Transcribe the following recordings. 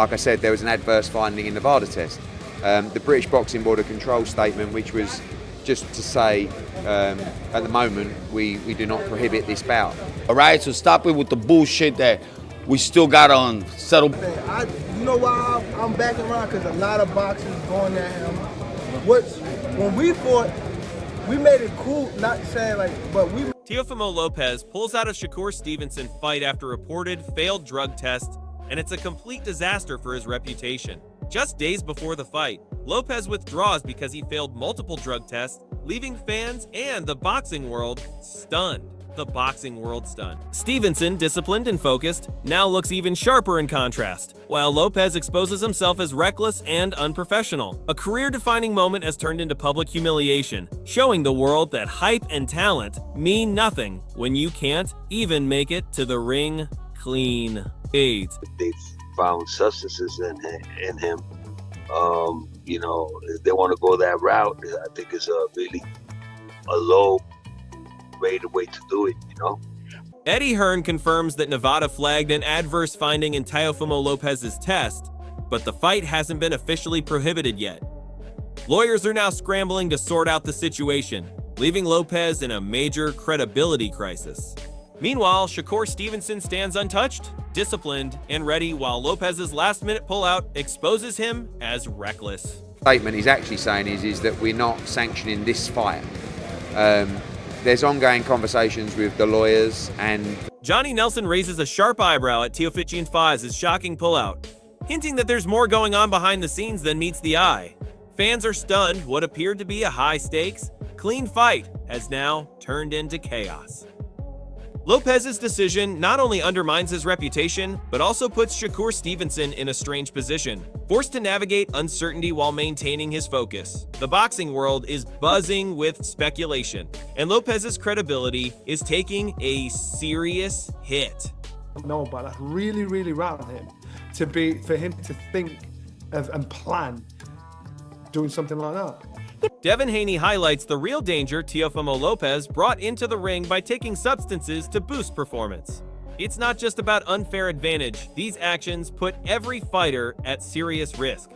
Like I said, there was an adverse finding in the VADA test. The British Boxing Board of Control statement, which was just to say, at the moment, we do not prohibit this bout. All right, so stop it with the bullshit that we still got on settle. You know why I'm backing around? Because a lot of boxers going at him. When we fought, we made it cool, not saying like, but we... Teofimo Lopez pulls out of Shakur Stevenson fight after reported failed drug tests, and it's a complete disaster for his reputation. Just days before the fight, Lopez withdraws because he failed multiple drug tests, leaving fans and the boxing world stunned. Stevenson, disciplined and focused, now looks even sharper in contrast, while Lopez exposes himself as reckless and unprofessional. A career-defining moment has turned into public humiliation, showing the world that hype and talent mean nothing when you can't even make it to the ring clean. AIDS. They've found substances in him. You know, if they want to go that route, I think it's really a low-rated way to do it, you know? Eddie Hearn confirms that Nevada flagged an adverse finding in Teofimo Lopez's test, but the fight hasn't been officially prohibited yet. Lawyers are now scrambling to sort out the situation, leaving Lopez in a major credibility crisis. Meanwhile, Shakur Stevenson stands untouched, disciplined, and ready, while Lopez's last-minute pullout exposes him as reckless. The statement he's actually saying is that we're not sanctioning this fight. There's ongoing conversations with the lawyers, and Johnny Nelson raises a sharp eyebrow at Teofimo Lopez's shocking pullout, hinting that there's more going on behind the scenes than meets the eye. Fans are stunned. What appeared to be a high-stakes, clean fight has now turned into chaos. Lopez's decision not only undermines his reputation, but also puts Shakur Stevenson in a strange position, forced to navigate uncertainty while maintaining his focus. The boxing world is buzzing with speculation, and Lopez's credibility is taking a serious hit. No, but that's really, really rattled him for him to think of and plan doing something like that. Devin Haney highlights the real danger Teofimo Lopez brought into the ring by taking substances to boost performance. It's not just about unfair advantage. These actions put every fighter at serious risk.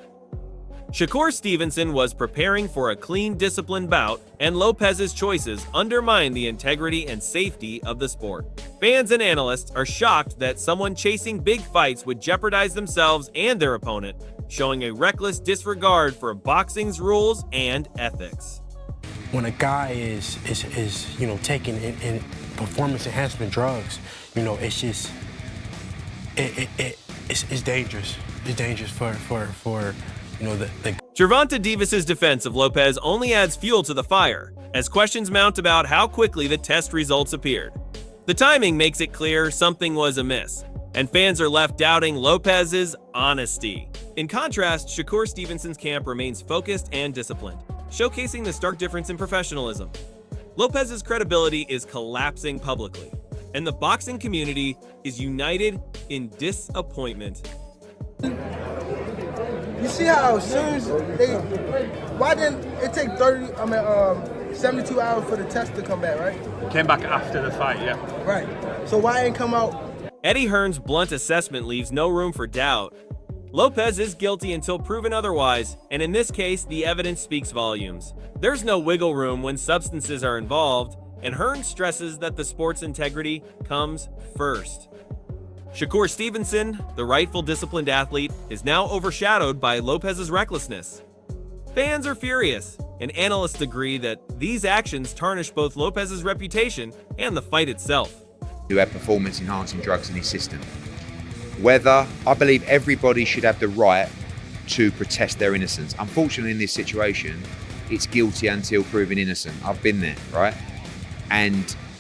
Shakur Stevenson was preparing for a clean, disciplined bout, and Lopez's choices undermine the integrity and safety of the sport. Fans and analysts are shocked that someone chasing big fights would jeopardize themselves and their opponent, showing a reckless disregard for boxing's rules and ethics. When a guy is you know, taking in performance enhancement drugs, you know, it's just it's dangerous. It's dangerous for you know, the Gervonta Davis's defense of Lopez only adds fuel to the fire, as questions mount about how quickly the test results appeared. The timing makes it clear something was amiss, and fans are left doubting Lopez's honesty. In contrast, Shakur Stevenson's camp remains focused and disciplined, showcasing the stark difference in professionalism. Lopez's credibility is collapsing publicly, and the boxing community is united in disappointment. You see how as soon as why didn't it take 72 hours for the test to come back, right? Came back after the fight, yeah. Right. So why ain't come out? Eddie Hearn's blunt assessment leaves no room for doubt. Lopez is guilty until proven otherwise, and in this case, the evidence speaks volumes. There's no wiggle room when substances are involved, and Hearn stresses that the sport's integrity comes first. Shakur Stevenson, the rightful disciplined athlete, is now overshadowed by Lopez's recklessness. Fans are furious, and analysts agree that these actions tarnish both Lopez's reputation and the fight itself. who have performance-enhancing drugs in his system. Whether, I believe everybody should have the right to protest their innocence. Unfortunately, in this situation, it's guilty until proven innocent. I've been there, right?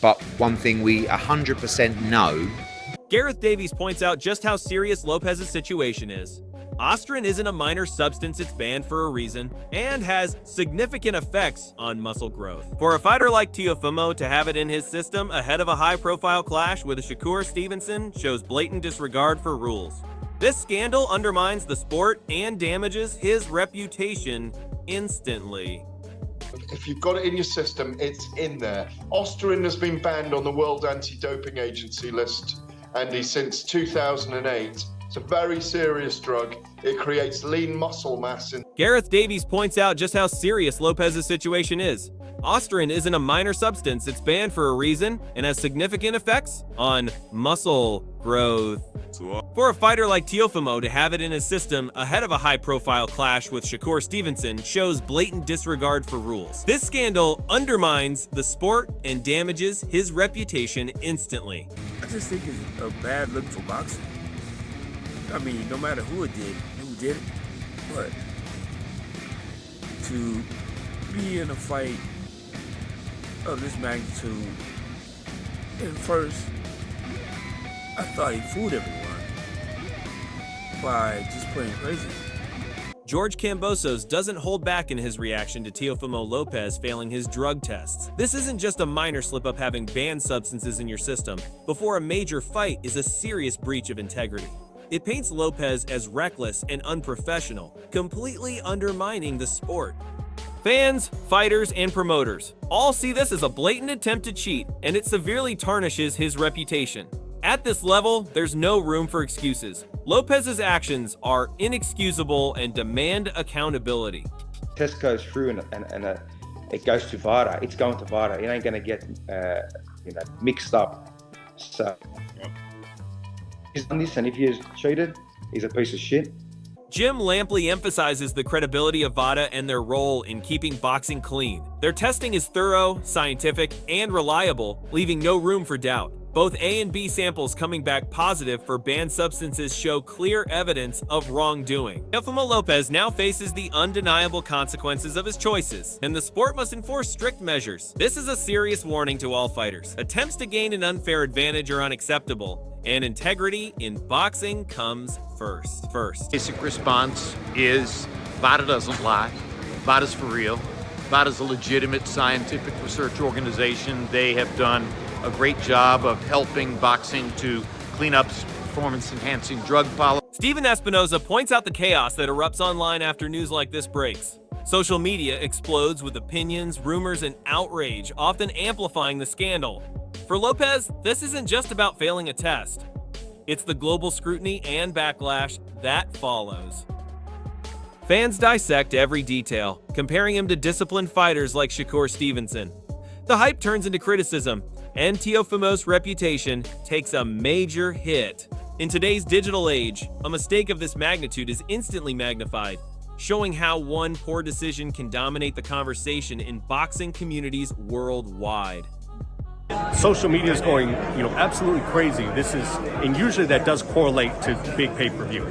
But one thing we 100% know. Gareth Davies points out just how serious Lopez's situation is. Ostrin isn't a minor substance, it's banned for a reason, and has significant effects on muscle growth. For a fighter like Teofimo to have it in his system ahead of a high-profile clash with a Shakur Stevenson shows blatant disregard for rules. This scandal undermines the sport and damages his reputation instantly. If you've got it in your system, it's in there. Ostrin has been banned on the World Anti-Doping Agency list, Andy, since 2008. It's a very serious drug. It creates lean muscle mass in Gareth Davies points out just how serious Lopez's situation is. Ostrin isn't a minor substance, it's banned for a reason and has significant effects on muscle growth. For a fighter like Teofimo to have it in his system ahead of a high-profile clash with Shakur Stevenson shows blatant disregard for rules. This scandal undermines the sport and damages his reputation instantly. I just think it's a bad look for boxing. I mean, no matter who did it, but to be in a fight of this magnitude, and first, I thought he fooled everyone by just playing crazy. George Kambosos doesn't hold back in his reaction to Teofimo Lopez failing his drug tests. This isn't just a minor slip-up having banned substances in your system. Before a major fight is a serious breach of integrity. It paints Lopez as reckless and unprofessional, completely undermining the sport. Fans, fighters, and promoters all see this as a blatant attempt to cheat, and it severely tarnishes his reputation. At this level, there's no room for excuses. Lopez's actions are inexcusable and demand accountability. Test goes through and it goes to VADA. It's going to VADA. It ain't going to get mixed up. So he's done this, and if he's cheated, he's a piece of shit. Jim Lampley emphasizes the credibility of VADA and their role in keeping boxing clean. Their testing is thorough, scientific, and reliable, leaving no room for doubt. Both A and B samples coming back positive for banned substances show clear evidence of wrongdoing. Teofimo Lopez now faces the undeniable consequences of his choices, and the sport must enforce strict measures. This is a serious warning to all fighters. Attempts to gain an unfair advantage are unacceptable, and integrity in boxing comes first. Basic response is VADA doesn't lie. VADA's for real. VADA's a legitimate scientific research organization. They have done a great job of helping boxing to clean up performance-enhancing drug policy. Steven Espinoza points out the chaos that erupts online after news like this breaks. Social media explodes with opinions, rumors, and outrage, often amplifying the scandal. For Lopez, this isn't just about failing a test. It's the global scrutiny and backlash that follows. Fans dissect every detail, comparing him to disciplined fighters like Shakur Stevenson. The hype turns into criticism, and Teofimo's reputation takes a major hit. In today's digital age, a mistake of this magnitude is instantly magnified, showing how one poor decision can dominate the conversation in boxing communities worldwide. Social media is going, absolutely crazy. And usually that does correlate to big pay-per-view,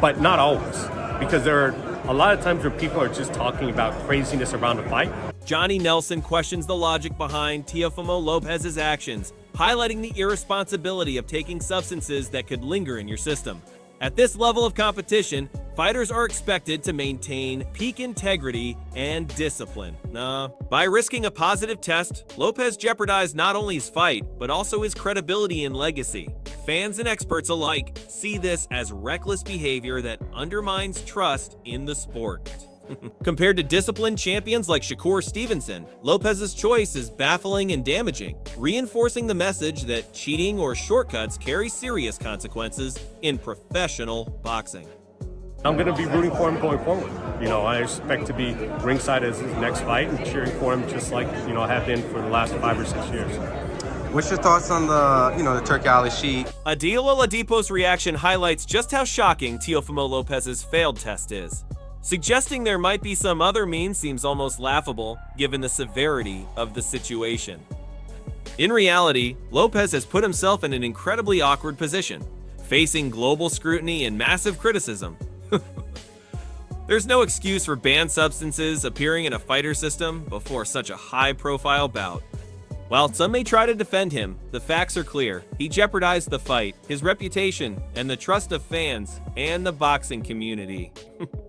but not always, because there are a lot of times where people are just talking about craziness around a fight. Johnny Nelson questions the logic behind Teofimo Lopez's actions, highlighting the irresponsibility of taking substances that could linger in your system. At this level of competition, fighters are expected to maintain peak integrity and discipline. By risking a positive test, Lopez jeopardized not only his fight, but also his credibility and legacy. Fans and experts alike see this as reckless behavior that undermines trust in the sport. Compared to disciplined champions like Shakur Stevenson, Lopez's choice is baffling and damaging, reinforcing the message that cheating or shortcuts carry serious consequences in professional boxing. I'm going to be rooting for him going forward. I expect to be ringside as his next fight and cheering for him just like, I have been for the last 5 or 6 years. What's your thoughts on the Turk Ali sheet? Adil Oladipo's reaction highlights just how shocking Teofimo Lopez's failed test is. Suggesting there might be some other means seems almost laughable, given the severity of the situation. In reality, Lopez has put himself in an incredibly awkward position, facing global scrutiny and massive criticism. There's no excuse for banned substances appearing in a fighter system before such a high-profile bout. While some may try to defend him, the facts are clear. He jeopardized the fight, his reputation, and the trust of fans and the boxing community.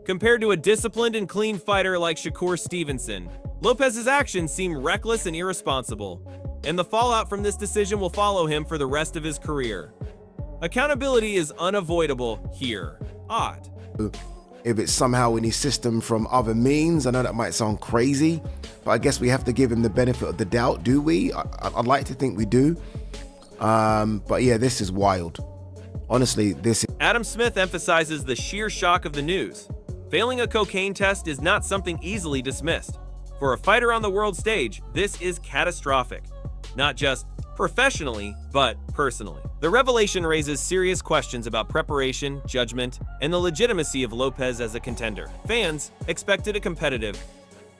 Compared to a disciplined and clean fighter like Shakur Stevenson, Lopez's actions seem reckless and irresponsible, and the fallout from this decision will follow him for the rest of his career. Accountability is unavoidable here. Odd. If it's somehow in his system from other means, I know that might sound crazy, but I guess we have to give him the benefit of the doubt, do we? I'd like to think we do. But yeah, this is wild. honestly, this Adam Smith emphasizes the sheer shock of the news. Failing a cocaine test is not something easily dismissed. For a fighter on the world stage, this is catastrophic. Not just professionally, but personally. The revelation raises serious questions about preparation, judgment, and the legitimacy of Lopez as a contender. Fans expected a competitive,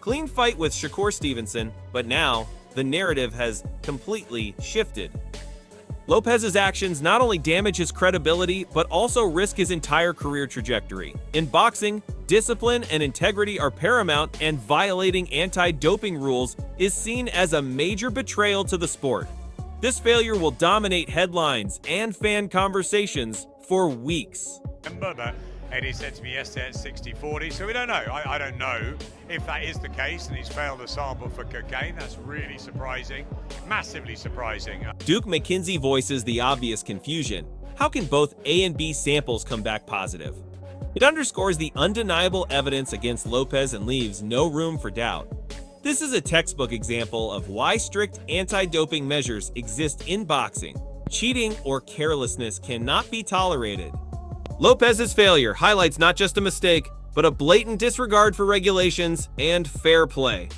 clean fight with Shakur Stevenson, but now the narrative has completely shifted. Lopez's actions not only damage his credibility, but also risk his entire career trajectory. In boxing, discipline and integrity are paramount, and violating anti-doping rules is seen as a major betrayal to the sport. This failure will dominate headlines and fan conversations for weeks. But Eddie said to me yesterday at 60-40, so we don't know. I don't know if that is the case and he's failed a sample for cocaine. That's really surprising, massively surprising. Duke McKenzie voices the obvious confusion. How can both A and B samples come back positive? It underscores the undeniable evidence against Lopez and leaves no room for doubt. This is a textbook example of why strict anti-doping measures exist in boxing. Cheating or carelessness cannot be tolerated. Lopez's failure highlights not just a mistake, but a blatant disregard for regulations and fair play.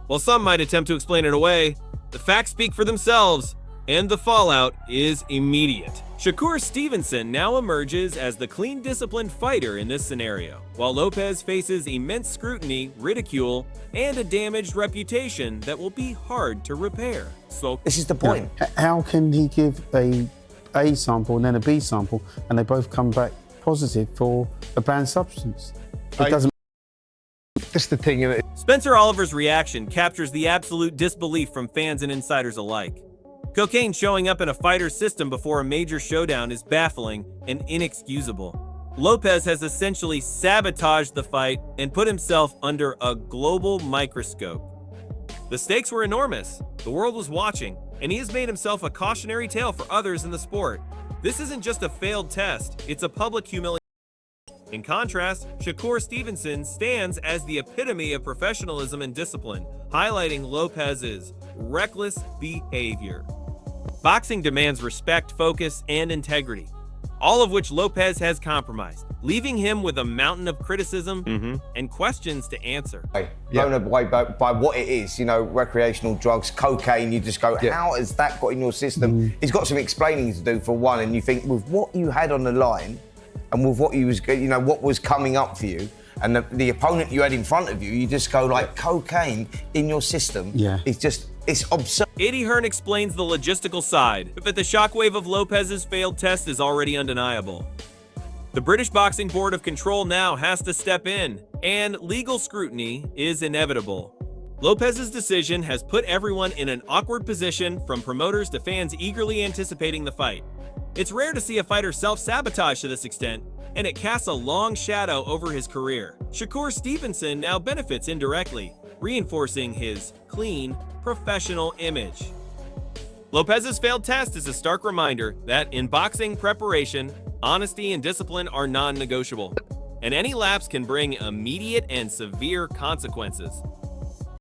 While some might attempt to explain it away, the facts speak for themselves, and the fallout is immediate. Shakur Stevenson now emerges as the clean, disciplined fighter in this scenario, while Lopez faces immense scrutiny, ridicule, and a damaged reputation that will be hard to repair. So this is the point. How can he give a sample and then a B sample, and they both come back positive for a banned substance? It doesn't. That's the thing. Spencer Oliver's reaction captures the absolute disbelief from fans and insiders alike. Cocaine showing up in a fighter's system before a major showdown is baffling and inexcusable. Lopez has essentially sabotaged the fight and put himself under a global microscope. The stakes were enormous, the world was watching, and he has made himself a cautionary tale for others in the sport. This isn't just a failed test, it's a public humiliation. In contrast, Shakur Stevenson stands as the epitome of professionalism and discipline, highlighting Lopez's reckless behavior. Boxing demands respect, focus, and integrity, all of which Lopez has compromised, leaving him with a mountain of criticism and questions to answer. Blown away by what it is, you know, recreational drugs, cocaine, you just go, how has that got in your system? He's got some explaining to do for one, and you think with what you had on the line and with what you was, you know, what was coming up for you, and the opponent you had in front of you, you just go like, cocaine in your system is just, it's absurd. Eddie Hearn explains the logistical side, but the shockwave of Lopez's failed test is already undeniable. The British Boxing Board of Control now has to step in, and legal scrutiny is inevitable. Lopez's decision has put everyone in an awkward position, from promoters to fans eagerly anticipating the fight. It's rare to see a fighter self-sabotage to this extent, and it casts a long shadow over his career. Shakur Stevenson now benefits indirectly, reinforcing his clean, professional image. Lopez's failed test is a stark reminder that in boxing, preparation, honesty, and discipline are non-negotiable, and any lapse can bring immediate and severe consequences.